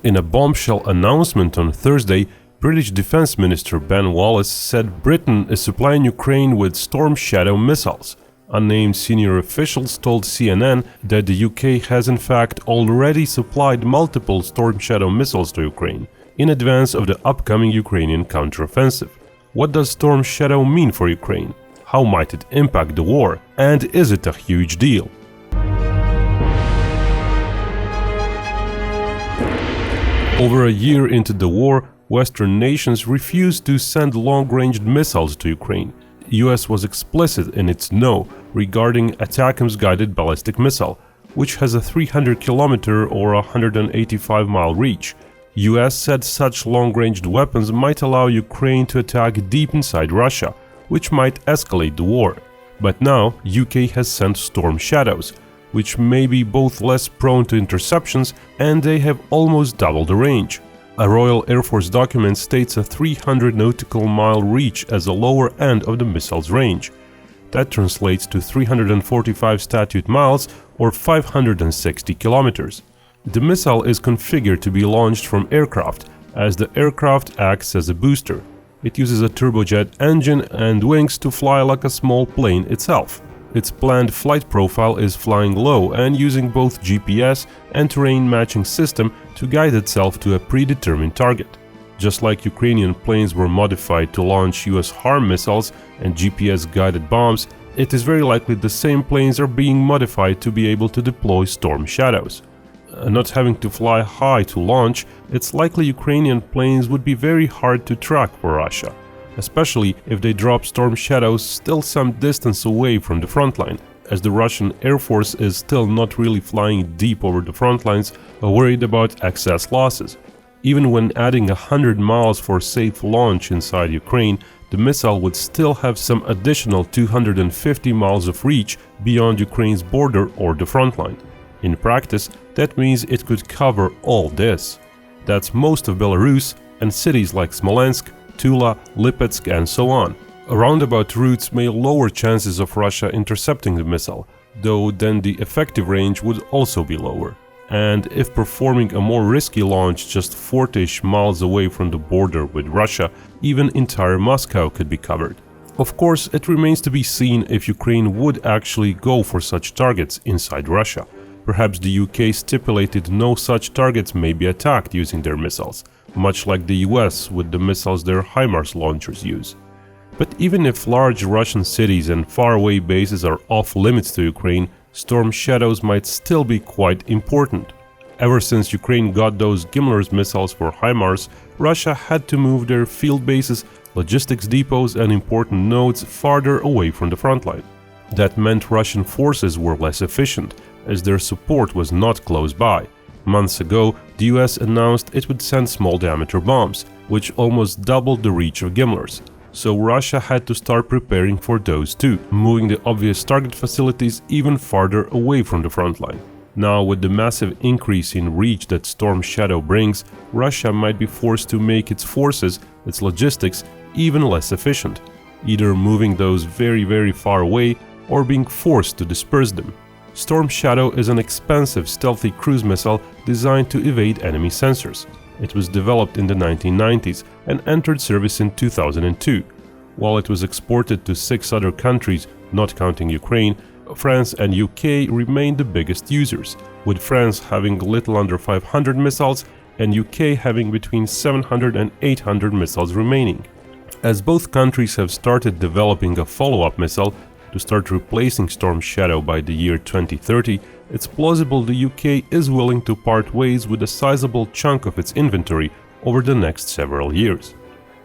In a bombshell announcement on Thursday, British Defense Minister Ben Wallace said Britain is supplying Ukraine with Storm Shadow missiles. Unnamed senior officials told CNN that the UK has in fact already supplied multiple Storm Shadow missiles to Ukraine in advance of the upcoming Ukrainian counteroffensive. What does Storm Shadow mean for Ukraine? How might it impact the war? And is it a huge deal? Over a year into the war, Western nations refused to send long-range missiles to Ukraine. The US was explicit in its no regarding ATACMS guided ballistic missile, which has a 300-kilometer or 185-mile reach. US said such long-range weapons might allow Ukraine to attack deep inside Russia, which might escalate the war. But now UK has sent Storm Shadows, which may be both less prone to interceptions and they have almost double the range. A Royal Air Force document states a 300 nautical mile reach as the lower end of the missile's range. That translates to 345 statute miles or 560 kilometers. The missile is configured to be launched from aircraft, as the aircraft acts as a booster. It uses a turbojet engine and wings to fly like a small plane itself. Its planned flight profile is flying low and using both GPS and terrain matching system to guide itself to a predetermined target. Just like Ukrainian planes were modified to launch US HARM missiles and GPS-guided bombs, it is very likely the same planes are being modified to be able to deploy Storm Shadows. Not having to fly high to launch, it's likely Ukrainian planes would be very hard to track for Russia, especially if they drop Storm Shadows still some distance away from the front line, as the Russian Air Force is still not really flying deep over the front lines, worried about excess losses. Even when adding 100 miles for safe launch inside Ukraine, the missile would still have some additional 250 miles of reach beyond Ukraine's border or the front line. In practice, that means it could cover all this. That's most of Belarus and cities like Smolensk, Tula, Lipetsk and so on. Roundabout routes may lower chances of Russia intercepting the missile, though then the effective range would also be lower. And if performing a more risky launch just 40-ish miles away from the border with Russia, even entire Moscow could be covered. Of course, it remains to be seen if Ukraine would actually go for such targets inside Russia. Perhaps the UK stipulated no such targets may be attacked using their missiles, much like the US with the missiles their HIMARS launchers use. But even if large Russian cities and faraway bases are off limits to Ukraine, Storm Shadows might still be quite important. Ever since Ukraine got those GMLRS missiles for HIMARS, Russia had to move their field bases, logistics depots and important nodes farther away from the front line. That meant Russian forces were less efficient, as their support was not close by. Months ago, the US announced it would send small-diameter bombs, which almost doubled the reach of GMLRS. So Russia had to start preparing for those too, moving the obvious target facilities even farther away from the front line. Now, with the massive increase in reach that Storm Shadow brings, Russia might be forced to make its forces, its logistics, even less efficient, either moving those very far away or being forced to disperse them. Storm Shadow is an expensive stealthy cruise missile designed to evade enemy sensors. It was developed in the 1990s and entered service in 2002. While it was exported to 6 other countries, not counting Ukraine, France and UK remained the biggest users, with France having little under 500 missiles and UK having between 700 and 800 missiles remaining. As both countries have started developing a follow-up missile to start replacing Storm Shadow by the year 2030, it's plausible the UK is willing to part ways with a sizable chunk of its inventory over the next several years.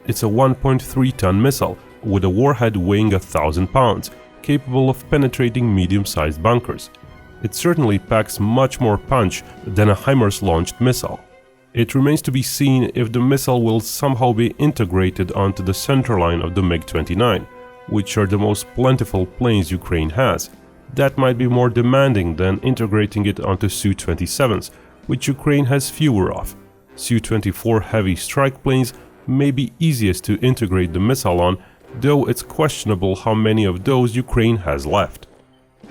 It's a 1.3-ton missile with a warhead weighing 1,000 pounds, capable of penetrating medium-sized bunkers. It certainly packs much more punch than a HIMARS-launched missile. It remains to be seen if the missile will somehow be integrated onto the centerline of the MiG-29, which are the most plentiful planes Ukraine has. That might be more demanding than integrating it onto Su-27s, which Ukraine has fewer of. Su-24 heavy strike planes may be easiest to integrate the missile on, though it's questionable how many of those Ukraine has left.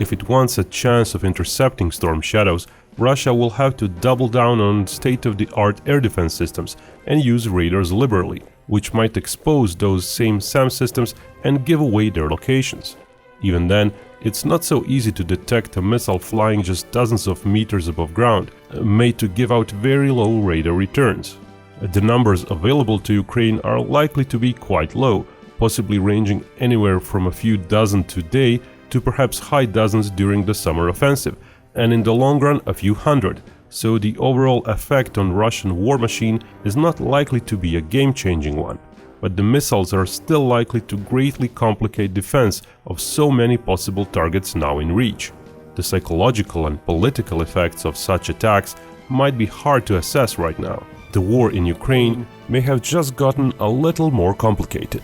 If it wants a chance of intercepting Storm Shadows, Russia will have to double down on state-of-the-art air defense systems and use radars liberally, which might expose those same SAM systems and give away their locations. Even then, it's not so easy to detect a missile flying just dozens of meters above ground, made to give out very low radar returns. The numbers available to Ukraine are likely to be quite low, possibly ranging anywhere from a few dozen today to perhaps high dozens during the summer offensive, and in the long run a few hundred, so the overall effect on Russian war machine is not likely to be a game-changing one. But the missiles are still likely to greatly complicate defense of so many possible targets now in reach. The psychological and political effects of such attacks might be hard to assess right now. The war in Ukraine may have just gotten a little more complicated.